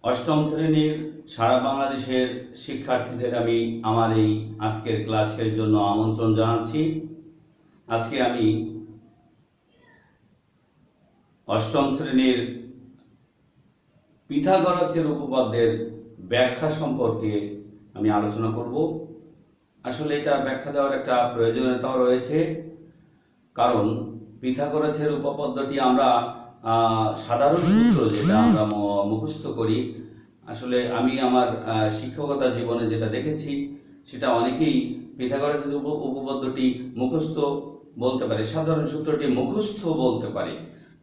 অষ্টম শ্রেণীর সারা বাংলাদেশের শিক্ষার্থীদের আমি আমার এই আজকের ক্লাসের জন্য আমন্ত্রণ জানাচ্ছি। আজকে আমি অষ্টম শ্রেণীর পিথাগোরাসের উপপাদ্যের ব্যাখ্যা সম্পর্কে আমি আলোচনা করব। আসলে এটা ব্যাখ্যা দেওয়ার একটা প্রয়োজনীয়তাও রয়েছে, কারণ পিথাগোরাসের উপপাদ্যটি আমরা সাধারণ সূত্র যেটা আমরা মুখস্থ করি, আসলে আমি আমার শিক্ষকতা জীবনে যেটা দেখেছি সেটা অনেকেই পিথাগোরাসের উপপাদ্যটি মুখস্থ বলতে পারে, সাধারণ সূত্রটি মুখস্থ বলতে পারে,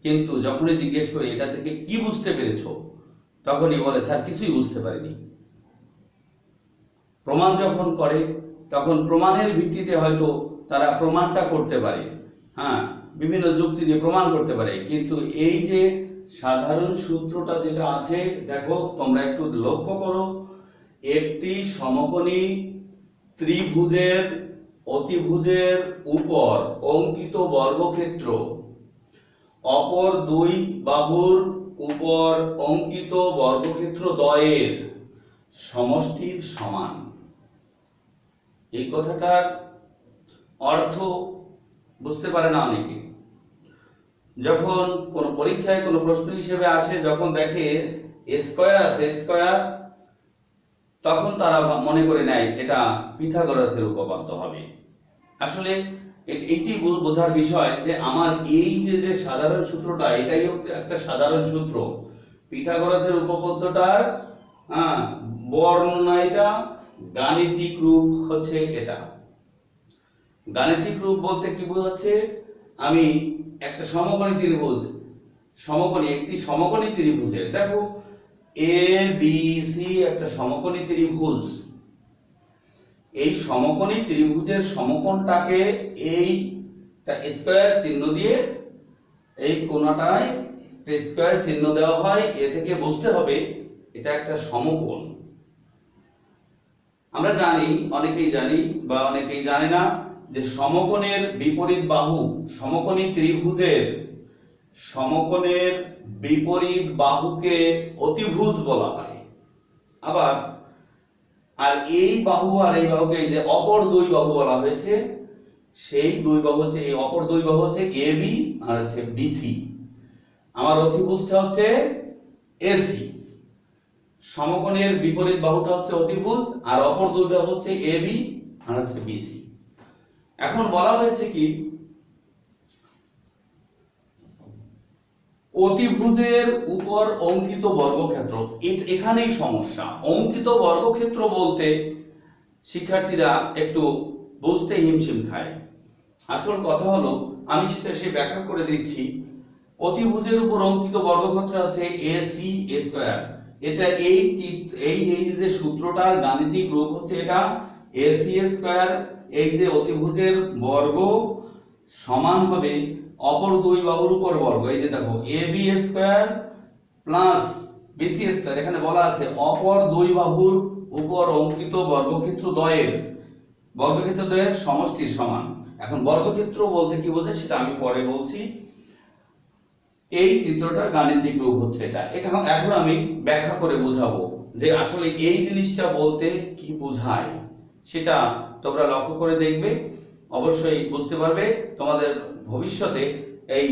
কিন্তু যখনই জিজ্ঞেস করি এটা থেকে কি বুঝতে পেরেছো, তখনই বলে স্যার কিছুই বুঝতে পারিনি। প্রমাণ যখন করে তখন প্রমাণের ভিত্তিতে হয়তো তারা প্রমাণটা করতে পারে, বিভিন্ন যুক্তি দিয়ে প্রমাণ করতে পারে, কিন্তু এই যে সাধারণ সূত্রটা যেটা আছে, দেখো তোমরা একটু লক্ষ্য করো, একটি সমকোণী ত্রিভুজের অতিভুজের উপর অঙ্কিত বর্গক্ষেত্র অপর দুই বাহুর উপর অঙ্কিত বর্গক্ষেত্র দ্বয়ের সমষ্টির সমান। এই কথাটার অর্থ বুঝতে পারে না অনেকে। যখন কোন পরীক্ষায় কোন প্রশ্ন হিসেবে আসে, যখন দেখে স্কয়ার আছে স্কয়ার, তখন তারা মনে করে নেয় এটা পিথাগোরাসের উপপাদ্য হবে। আসলে এইটি বোঝার বিষয় যে আমার এই যে সাধারণ সূত্রটা, এটাই একটা সাধারণ সূত্র। পিথাগোরাসের উপপাদ্যটার বর্ণনা, এটা গাণিতিক রূপ হচ্ছে এটা। গাণিতিক রূপ বলতে কি বোঝাচ্ছে, আমি একটা সমকোণী ত্রিভুজ, একটি সমকোণী ত্রিভুজের, দেখো এ বি সি একটা সমকোণী ত্রিভুজ, এই সমকোণী ত্রিভুজের সমকোণটাকে এইটা স্কয়ার চিহ্ন দিয়ে, এই কোণাটায় স্কয়ার চিহ্ন দেওয়া হয়, এ থেকে বুঝতে হবে এটা একটা সমকোণ। আমরা জানি, অনেকেই জানি বা অনেকেই জানে না, যে সমকোণের বিপরীত বাহু, সমকোণী ত্রিভুজের সমকোণের বিপরীত বাহুকে অতিভুজ বলা হয়। আবার আর এই বাহু আর এই বাহুকে যে অপর দুই বাহু বলা হয়েছে, সেই দুই বাহু হচ্ছে, এই অপর দুই বাহু হচ্ছে এ বি আর হচ্ছে বিসি। আমার অতিভুজটা হচ্ছে এসি। সমকোণের বিপরীত বাহুটা হচ্ছে অতিভুজ, আর অপর দুই বাহু হচ্ছে এ বি আর হচ্ছে বিসি। এখন বলা হয়েছে কি, অতিভুজের উপর অঙ্কিত বর্গক্ষেত্র, এখানেই সমস্যা। অঙ্কিত বর্গক্ষেত্র বলতে শিক্ষার্থীরা একটু বুঝতে হিমশিম খায়। আসল কথা হলো, আমি সেটা ব্যাখ্যা করে দিচ্ছি। অতিভুজের উপর অঙ্কিত বর্গক্ষেত্র হচ্ছে এ সি স্কয়ার। এটা এই যে সূত্রটার গাণিতিক রূপ হচ্ছে এটা এ সি স্কয়ার। এই যে অতিভুজের বর্গ সমান হবে অপর দুই বাহুর উপর বর্গ, এই যে দেখো A B square plus BC square. এখানে বলা আছে অপর দুই বাহুর উপর অঙ্কিত বর্গক্ষেত্র দ্বয়ের সমষ্টির সমান। এখন বর্গক্ষেত্র বলতে কি বোঝায় সেটা আমি পরে বলছি। এই চিত্রটার গাণিতিক রূপ হচ্ছে এটা। এখন আমি ব্যাখ্যা করে বোঝাবো যে আসলে এই জিনিসটা বলতে কি বোঝায়, সেটা তোমরা লক্ষ্য করে দেখবে, অবশ্যই বুঝতে পারবে। তোমাদের ভবিষ্যতে এই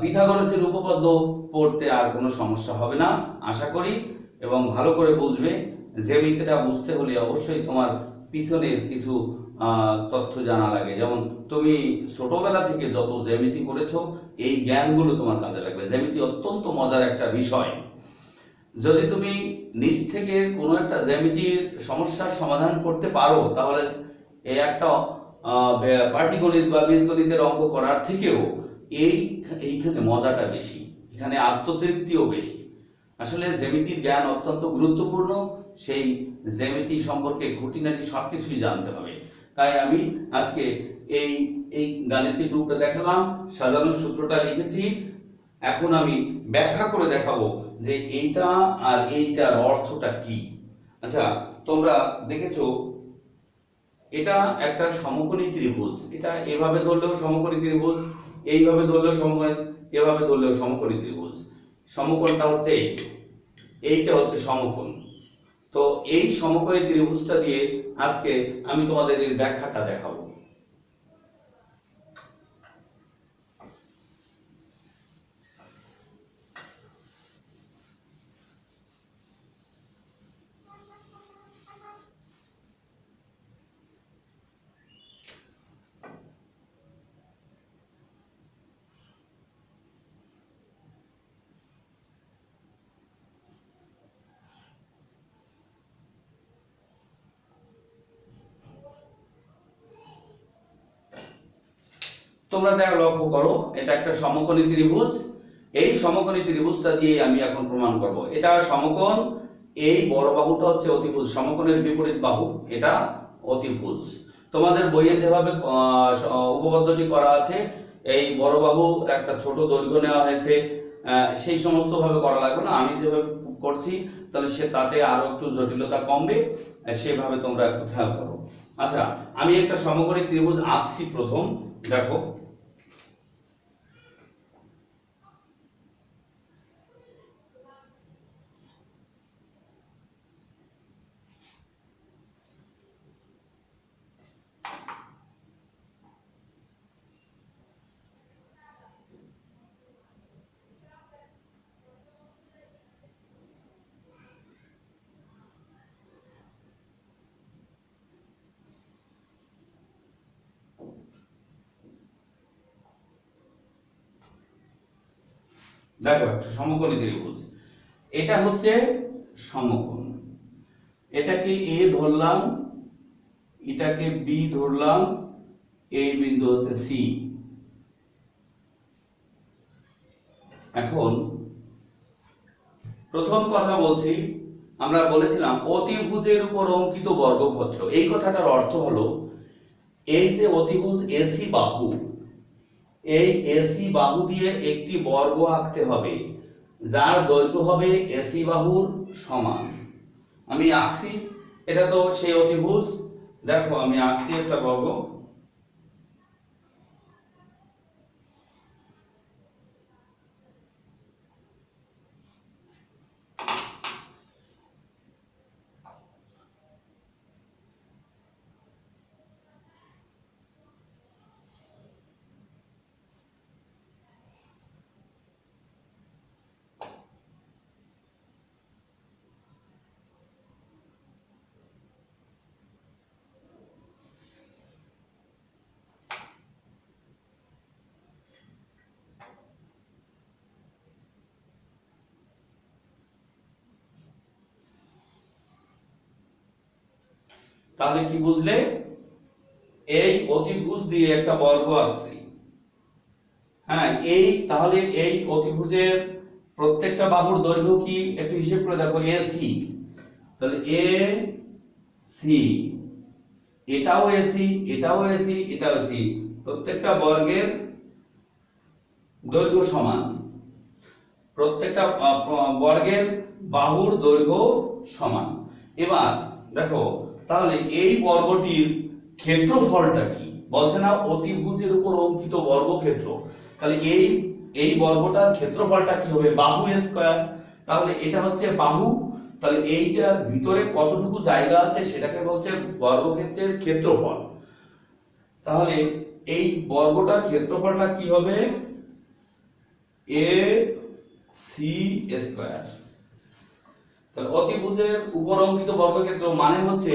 পিথাগোরাসের উপপাদ্য পড়তে আর কোনো সমস্যা হবে না আশা করি, এবং ভালো করে বুঝবে। জ্যামিতিটা বুঝতে হলে অবশ্যই তোমার পিছনের কিছু তথ্য জানা লাগে। যেমন তুমি ছোটবেলা থেকে যত জ্যামিতি করেছো, এই জ্ঞানগুলো তোমার কাজে লাগবে। জ্যামিতি অত্যন্ত মজার একটা বিষয়। যদি তুমি নিজ থেকে কোনো একটা জ্যামিতির সমস্যার সমাধান করতে পারো, তাহলে এই একটা পাটিগণিত বা বীজগণিতের অঙ্ক করার থেকেও এইখানে মজাটা বেশি, এখানে আত্মতৃপ্তিও বেশি। আসলে জ্যামিতির জ্ঞান অত্যন্ত গুরুত্বপূর্ণ। সেই জ্যামিতি সম্পর্কে খুঁটিনাটি সবকিছুই জানতে হবে। তাই আমি আজকে এই গাণিতিক রূপটা দেখালাম, সাধারণ সূত্রটা লিখেছি। এখন আমি ব্যাখ্যা করে দেখাবো যে এইটা আর এইটার অর্থটা কি। আচ্ছা, তোমরা দেখেছো এটা একটা সমকোণী ত্রিভুজ। এটা এভাবে ধরলেও সমকোণী ত্রিভুজ, এইভাবে ধরলেও সমকোণী, এভাবে ধরলেও সমকোণী ত্রিভুজ। সমকোণটা হচ্ছে এইটা হচ্ছে সমকোণ। তো এই সমকোণী ত্রিভুজটা দিয়ে আজকে আমি তোমাদের এর ব্যাখ্যাটা দেখাবো। তোমরা দেখো, লক্ষ্য করো, এটা একটা সমকোণী ত্রিভুজ। এই সমকোণী ত্রিভুজটা দিয়ে আমি এখন প্রমাণ করব এটা সমকোণ। এই বড় বাহুটা হচ্ছে অতিভুজ, সমকোণের বিপরীত বাহু এটা অতিভুজ। তোমাদের বইয়ে যেভাবে উপপাদ্যটি করা আছে, এই বড় বাহুর একটা ছোট দৈর্ঘ্য নেওয়া হয়েছে, সেই সমস্ত ভাবে করা লাগবে না, আমি যেভাবে করছি তাহলে সে তাতে আরো একটু জটিলতা কমবে, সেভাবে তোমরা একটু খেয়াল করো। আচ্ছা, আমি একটা সমকোণী ত্রিভুজ আঁকছি প্রথম, দেখো। দেখো, একটা সমকোণী ত্রিভুজ, এটা হচ্ছে সমকোণ। এটাকে এ ধরলাম, এটাকে বি ধরলাম, এই বিন্দু হচ্ছে সি। এখন প্রথম কথা বলছি, আমরা বলেছিলাম অতিভুজের উপর অঙ্কিত বর্গক্ষেত্র। এই কথাটার অর্থ হলো, এই যে অতিভুজ এসি বাহু, এই এসি বাহু দিয়ে একটি বর্গ আঁকতে হবে যার দৈর্ঘ্য হবে এসি বাহুর সমান। আমি আঁকছি, এটা তো সেই অতিভুজ। দেখো, আমি আঁকছি একটা বর্গ। তাহলে কি বুঝলে? এই অতিভুজ দিয়ে একটা বর্গ আঁকছি। হ্যাঁ, তাহলে এই অতিভুজের প্রত্যেকটা বাহুর দৈর্ঘ্য কি একটু হিসেব করে দেখো, এসি। তাহলে এ সি, এটাও এসি, এটাও এসি, এটাও এসি, প্রত্যেকটা বর্গের দৈর্ঘ্য সমান, প্রত্যেকটা বর্গের বাহুর দৈর্ঘ্য সমান। এবার দেখো, তাহলে এই বর্গটির ক্ষেত্রফলটা কি? বলছে না অতিভুজের উপর অঙ্কিত বর্গক্ষেত্র। তাহলে এই বর্গটার ক্ষেত্রফলটা কি হবে? বাহু স্কয়ার। তাহলে এটা হচ্ছে বাহু, তাহলে এইটার ভিতরে কতটুকু জায়গা আছে সেটাকে বলছে বর্গক্ষেত্রের ক্ষেত্রফল। তাহলে এই বর্গটার ক্ষেত্রফলটা কি হবে? A C square. তাহলে অতিভুজের উপর অঙ্কিত বর্গক্ষেত্র মানে হচ্ছে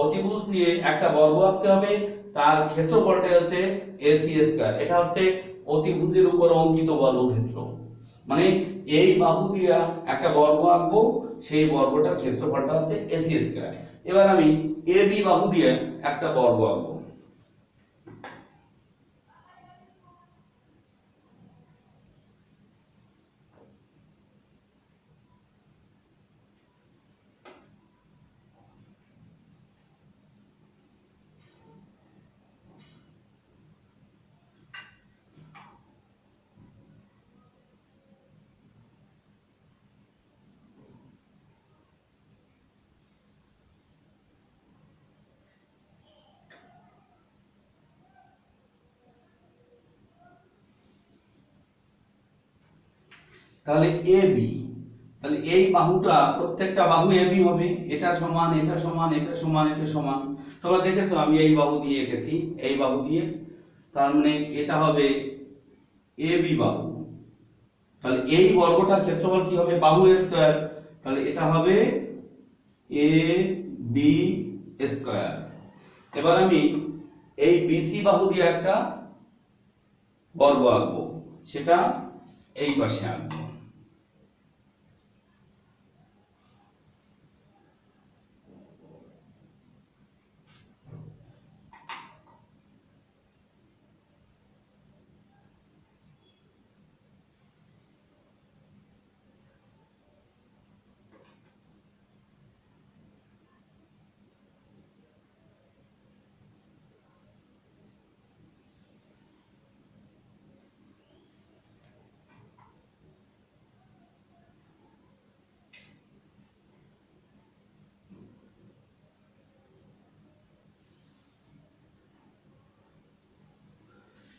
অতিভুজ নিয়ে একটা বর্গ আঁকতে হবে, তার ক্ষেত্রফলটা হচ্ছে এসি স্কয়ার। এটা হচ্ছে অতিভুজের উপর অঙ্কিত বর্গক্ষেত্র। মানে এই বাহু দিয়ে একটা বর্গ আঁকবো, সেই বর্গটার ক্ষেত্রফলটা হচ্ছে এসি স্কয়ার। এবার আমি এ বি বাহু দিয়ে একটা বর্গ আঁকবো। তাহলে এ বি, তাহলে এই বাহুটা প্রত্যেকটা বাহু এবি হবে, এটা সমান এটা সমান এটা সমান এটা সমান। তোমরা দেখেছো আমি এই বাহু দিয়ে এঁকেছি, এই বাহু দিয়ে, তার মানে এটা হবে এবি বাহু। তাহলে এই বর্গটার ক্ষেত্রফল কি হবে, বাহু স্কয়ার, তাহলে এটা হবে এ বি স্কয়ার। এবার আমি এই বিসি বাহু দিয়ে একটা বর্গ আঁকবো, সেটা এই পাশে আঁকবো।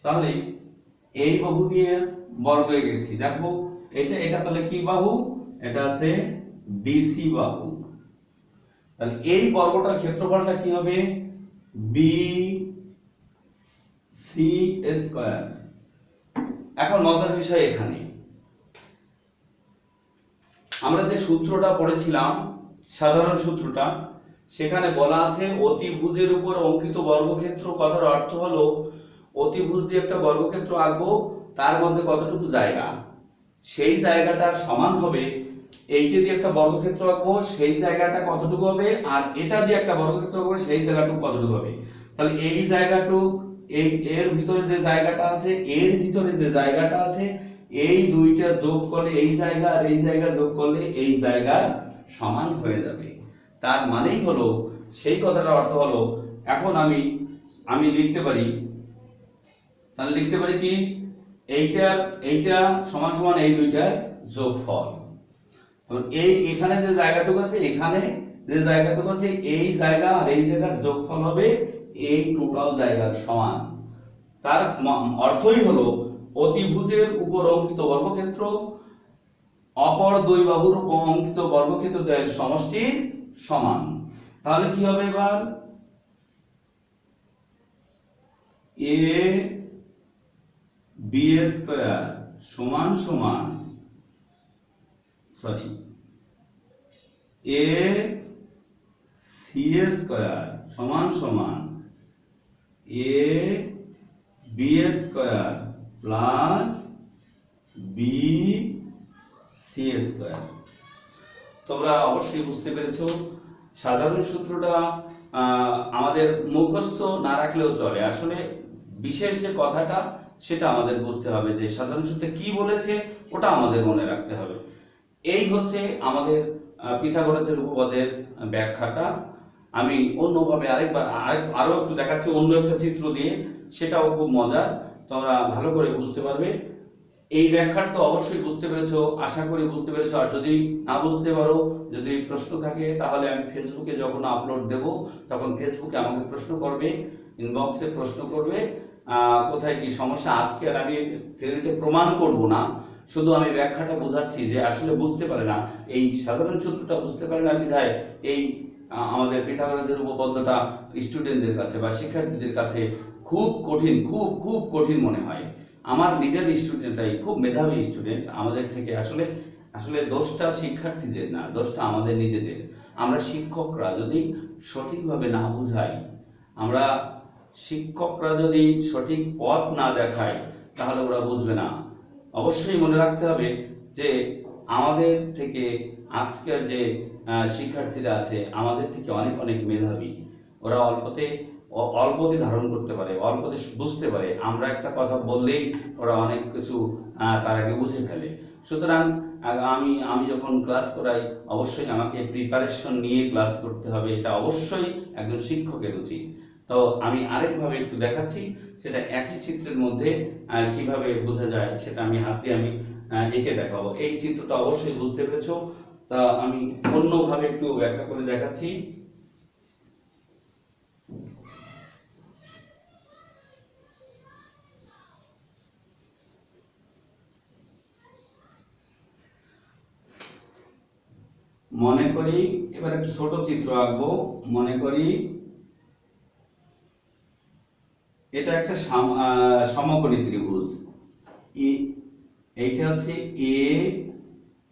তাহলে এই বাহু দিয়ে বর্গ এঁকেছি, দেখো এটা এটা তাহলে কি বাহু, এটা আছে বিসি বাহু। তাহলে এই বর্গটার ক্ষেত্রফলটা কি হবে, বি সি স্কয়ার। এখন মজার বিষয় এখানে আমরা যে সূত্রটা পড়েছিলাম, সাধারণ সূত্রটা, সেখানে বলা আছে অতিভুজের উপর অঙ্কিত বর্গক্ষেত্র, কথার অর্থ হলো অতিভুজ দিয়ে একটা বর্গক্ষেত্র আঁকবো, তার মধ্যে কতটুকু জায়গা, সেই জায়গাটার সমান হবে এইটা দিয়ে একটা বর্গক্ষেত্র আঁকবো, সেই জায়গাটা কতটুকু হবে, আর এটা দিয়ে একটা বর্গক্ষেত্র আঁকবো, সেই জায়গাটুকু কতটুকু হবে। তাহলে এই জায়গাটুকু, এই এর ভিতরে যে জায়গাটা আছে, এর ভিতরে যে জায়গাটা আছে, এই দুইটা যোগ করলে এই জায়গা আর এই জায়গা যোগ করলে এই জায়গা সমান হয়ে যাবে। তার মানেই হলো, সেই কথাটার অর্থ হলো, এখন আমি লিখতে পারি, তাহলে লিখতে পারি কি, এইটা সমান সমান এই দুইটার যোগফল। এই এখানে যে জায়গাটুকু আছে, এখানে যে জায়গাটুকু আছে, এই জায়গা আর এই জায়গার যোগফল হবে এই টোটাল জায়গার সমান। তার অর্থই হলো অতিভুজের উপর অঙ্কিত বর্গক্ষেত্র অপর দুই বাহুর উপর অঙ্কিত বর্গক্ষেত্রের সমষ্টির সমান। তাহলে কি হবে এবার, এ বি স্কয়ার সমান সমান, সরি, এ সি স্কয়ার সমান সমান A B square plus B C square. তোমরা অবশ্যই বুঝতে পেরেছো। সাধারণ সূত্রটা আমাদের মুখস্থ না রাখলেও চলে, আসলে বিশেষ যে কথাটা সেটা আমাদের বুঝতে হবে, যে সাধারণ সূত্রে কি বলেছে ওটা আমাদের মনে রাখতে হবে। এই হচ্ছে আমাদের পিথাগোরাসের উপপাদ্যের ব্যাখ্যাটা। আমি অন্যভাবে আরো একটু দেখাচ্ছি অন্য একটা চিত্র দিয়ে, সেটাও খুব মজার, তোমরা ভালো করে বুঝতে পারবে। এই ব্যাখ্যাটা তো অবশ্যই বুঝতে পেরেছো, আশা করি বুঝতে পেরেছো। আর যদি না বুঝতে পারো, যদি প্রশ্ন থাকে, তাহলে আমি ফেসবুকে যখন আপলোড দেব তখন ফেসবুকে আমাকে প্রশ্ন করবে, ইনবক্সে প্রশ্ন করবে কোথায় কি সমস্যা। আজকে আর আমি থিওরিতে প্রমাণ করব না, শুধু আমি ব্যাখ্যাটা বোঝাচ্ছি যে আসলে বুঝতে পারে না, এই সাধারণ সূত্রটা বুঝতে পারে না বিধায় এই আমাদের পিথাগোরাসের উপপাদ্যটা স্টুডেন্টদের কাছে বা শিক্ষার্থীদের কাছে খুব কঠিন, খুব খুব কঠিন মনে হয়। আমার নিজের স্টুডেন্টরাই খুব মেধাবী স্টুডেন্ট, আমাদের থেকে আসলে আসলে দোষটা শিক্ষার্থীদের না, দোষটা আমাদের নিজেদের। আমরা শিক্ষকরা যদি সঠিকভাবে না বুঝাই, আমরা শিক্ষকরা যদি সঠিক পথ না দেখায়, তাহলে ওরা বুঝবে না। অবশ্যই মনে রাখতে হবে যে আমাদের থেকে আজকের যে শিক্ষার্থীরা আছে আমাদের থেকে অনেক অনেক মেধাবী। ওরা অল্পতে ধারণ করতে পারে, অল্পতে বুঝতে পারে। আমরা একটা কথা বললেই ওরা অনেক কিছু তার আগে বুঝে ফেলে। সুতরাং আমি যখন ক্লাস করাই, অবশ্যই আমাকে প্রিপারেশন নিয়ে ক্লাস করতে হবে, এটা অবশ্যই একজন শিক্ষকের উচিত। তো আমি আরেকভাবে একটু দেখাচ্ছি, সেটা একই চিত্রের মধ্যে কিভাবে বোঝা যায় সেটা আমি হাত দিয়ে এঁকে দেখাবো। এই চিত্রটা অবশ্যই বুঝতে পেরেছো, তা আমি অন্যভাবে একটু ব্যাখ্যা করে দেখাচ্ছি। মনে করি এবার একটা ছোট চিত্র আঁকবো। মনে করি এটা একটা সমকোণী ত্রিভুজ। এইটা হচ্ছে এ,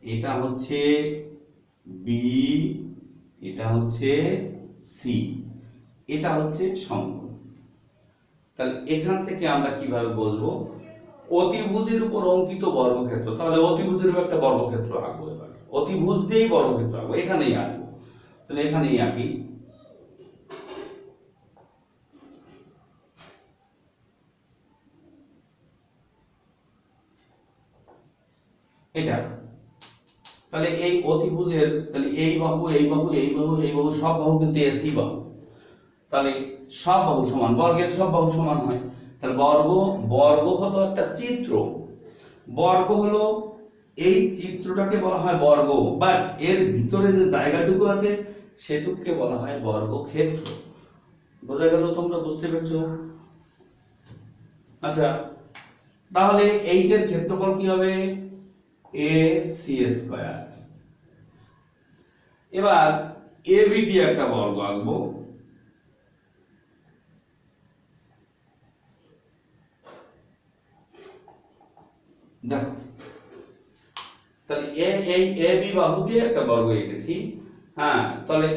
এটা হচ্ছে বি, এটা হচ্ছে সি, এটা হচ্ছে সমকোণ। তাহলে এখান থেকে আমরা কিভাবে বলবো অতিভুজের উপর অঙ্কিত বর্গক্ষেত্র। তাহলে অতিভুজের উপর একটা বর্গক্ষেত্র আঁকবো। এবার অতিভুজ দিয়েই বর্গক্ষেত্র আঁকবো, এখানেই আঁকবো। তাহলে এখানেই আঁকি। এটা তাহলে এই অতিভুজের, তাহলে এই বাহু এই বাহু এই বাহু এই বাহু সব বাহু কিন্তু এসি বাহু। তাহলে সব বাহু সমান, বর্গের সব বাহু সমান হয়। তাহলে বর্গ হলো একটা চিত্র। বর্গ হলো এই চিত্রটাকে বলা হয় বর্গ, বাট এর ভিতরে যে জায়গাটুকু আছে সেটুকুকে বলা হয় বর্গক্ষেত্র। বোঝা গেল? তোমরা বুঝতে পেরেছো? আচ্ছা, তাহলে এইটার ক্ষেত্রফল কি হবে? A C square. এবার এ বি দিয়ে একটা বর্গ আঁকবো। দেখো, তাহলে এই এ বি বাহু দিয়ে একটা বর্গ এঁকেছি। হ্যাঁ, তাহলে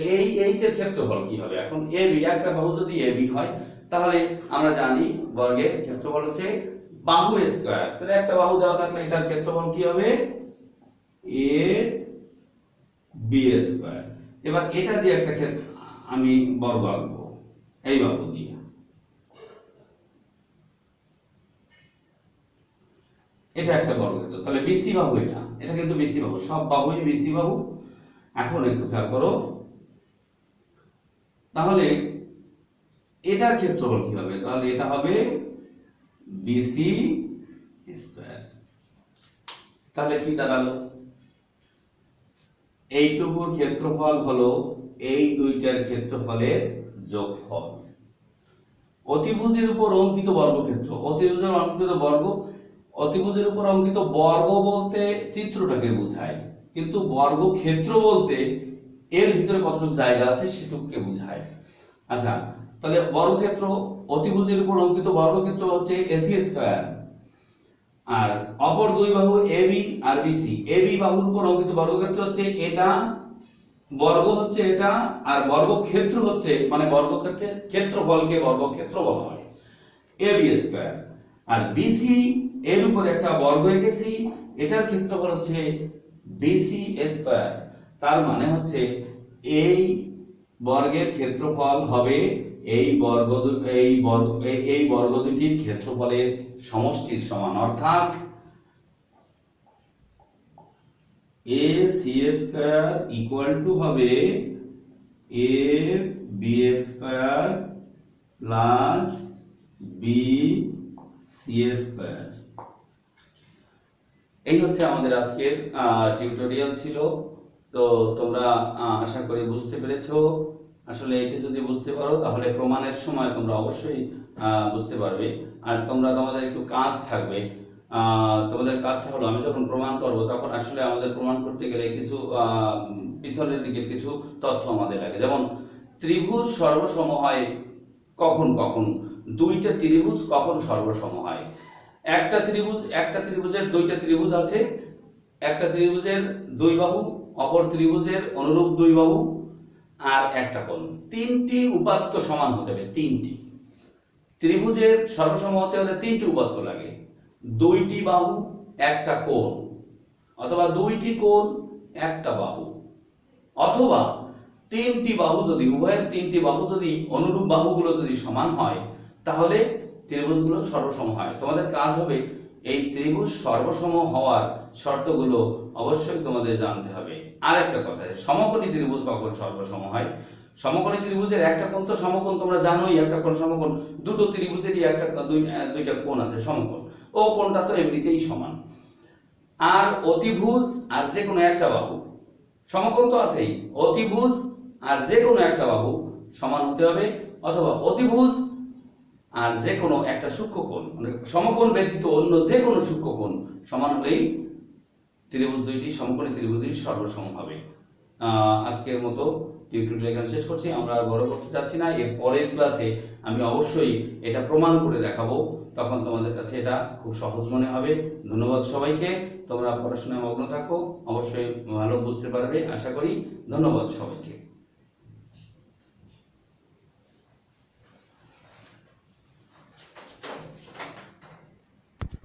এইটার ক্ষেত্রফল কি হবে? এখন এ বি, একটা বাহু যদি এ বি হয় তাহলে আমরা জানি বর্গের ক্ষেত্রফল হচ্ছে বাহু স্কয়ার। তাহলে একটা বাহু দেওয়া থাকলে এটার ক্ষেত্রফল কি হবে? A B square. এবার এটা দিয়ে একটা আমি বর্গ আঁকবো এই বাহু দিয়ে। এটা একটা বর্গক্ষেত্র। তাহলে বিসি বাহু, এটা কিন্তু বিসি বাহু, সব বাহুই বিসি বাহু। এখন একটু খেয়াল করো, তাহলে এটার ক্ষেত্রফল কি হবে? তাহলে এটা হবে বিসি স্কয়ার। তাহলে কি দাঁড়ালো? এইটুকুর ক্ষেত্রফল হলো এই দুইটার ক্ষেত্রফলের যোগফল। অতিভুজের উপর অঙ্কিত বর্গক্ষেত্র, অতিভুজের অঙ্কিত বর্গ, অতিভুজের উপর অঙ্কিত বর্গ বলতে চিত্রটাকে বোঝায়, কিন্তু বর্গক্ষেত্র বলতে এর ভিতরে কতটুকু জায়গা আছে সেটুকুকে বোঝায়। আচ্ছা, তাহলে বর্গক্ষেত্র, অতিভুজের উপর অঙ্কিত বর্গক্ষেত্র হচ্ছে এসি স্কয়ার। আর অপর দুই বাহু এবি আর বিসি, এবি বাহুর উপর অঙ্কিত বর্গক্ষেত্র হচ্ছে এটা, বর্গ হচ্ছে এটা, আর বর্গক্ষেত্র হচ্ছে, মানে বর্গক্ষেত্রের ক্ষেত্রফলকে বর্গক্ষেত্র বলা হয় এবি স্কয়ার। আর বিসি এর উপর একটা বর্গ এঁকেছি, এটার ক্ষেত্রফল হচ্ছে বিসি স্কয়ার। তার মানে হচ্ছে এই বর্গের ক্ষেত্রফল হবে এই বর্গ দুটির ক্ষেত্রফলের সমষ্টির সমান, অর্থাৎ A C square equal to হবে A B square plus B C square. এই হচ্ছে আমাদের আজকের টিউটোরিয়াল ছিল। তো তোমরা আশা করি বুঝতে পেরেছো। আসলে এটা যদি বুঝতে পারো তাহলে প্রমাণের সময় তোমরা অবশ্যই বুঝতে পারবে। আর তোমাদের একটু কাজ থাকবে। তোমাদের কাজটা হলো, আমি যখন প্রমাণ করব তখন আসলে আমাদের প্রমাণ করতে গেলে কিছু পিছনের দিকে কিছু তথ্য আমাদের লাগে। যেমন ত্রিভুজ সর্বসম হয় কখন কখন, দুইটা ত্রিভুজ কখন সর্বসম হয়। একটা ত্রিভুজের দুইটা ত্রিভুজ আছে, একটা ত্রিভুজের দুই বাহু, অপর ত্রিভুজের অনুরূপ দুই বাহু, আর একটা কোণ। তিনটি উপাত্ত সমান হতে হবে। তিনটি ত্রিভুজের সর্বসম হতে হলে তিনটি উপাত্ত লাগে, দুইটি বাহু একটা কোণ, অথবা দুইটি কোণ একটা বাহু, অথবা তিনটি বাহু, যদি উভয়ের তিনটি বাহু যদি অনুরূপ বাহুগুলো যদি সমান হয় তাহলে ত্রিভুজগুলো সর্বসম হয়। তোমাদের কাজ হবে এই ত্রিভুজ সর্বসম হওয়ার শর্তগুলো অবশ্যই তোমাদের জানতে হবে। আর একটা কথা, সমকোণী ত্রিভুজ কখন সর্বসম হয়। সমকোণী ত্রিভুজের একটা কোণ তো সমকোণ, তোমরা জানোই একটা কোণ সমকোণ। দুটো ত্রিভুজেরই দুইটা কোণ আছে সমকোণ, ও কোণটা তো এমনিতেই সমান। আর অতিভুজ আর যে কোনো একটা বাহু, সমকোণ তো আছেই, অতিভুজ আর যে কোনো একটা বাহু সমান হতে হবে, অথবা অতিভুজ আর যে কোনো একটা সূক্ষ্মকোণ, মানে সমকোণ ব্যতীত অন্য যে কোনো সূক্ষ্মকোণ সমান হলেই ত্রিভুজ দুইটি, সমকোণী ত্রিভুজ দুইটি সর্বসম হবে। আজকের মতো টিউটোরিয়াল এখানে শেষ করছি। আমরা আর বড় করতে চাচ্ছি না। এর পরের ক্লাসে আমি অবশ্যই এটা প্রমাণ করে দেখাবো, তখন তোমাদের কাছে এটা খুব সহজ মনে হবে। ধন্যবাদ সবাইকে। তোমরা পড়াশোনায় মগ্ন থাকো, অবশ্যই ভালো বুঝতে পারবে আশা করি। ধন্যবাদ সবাইকে।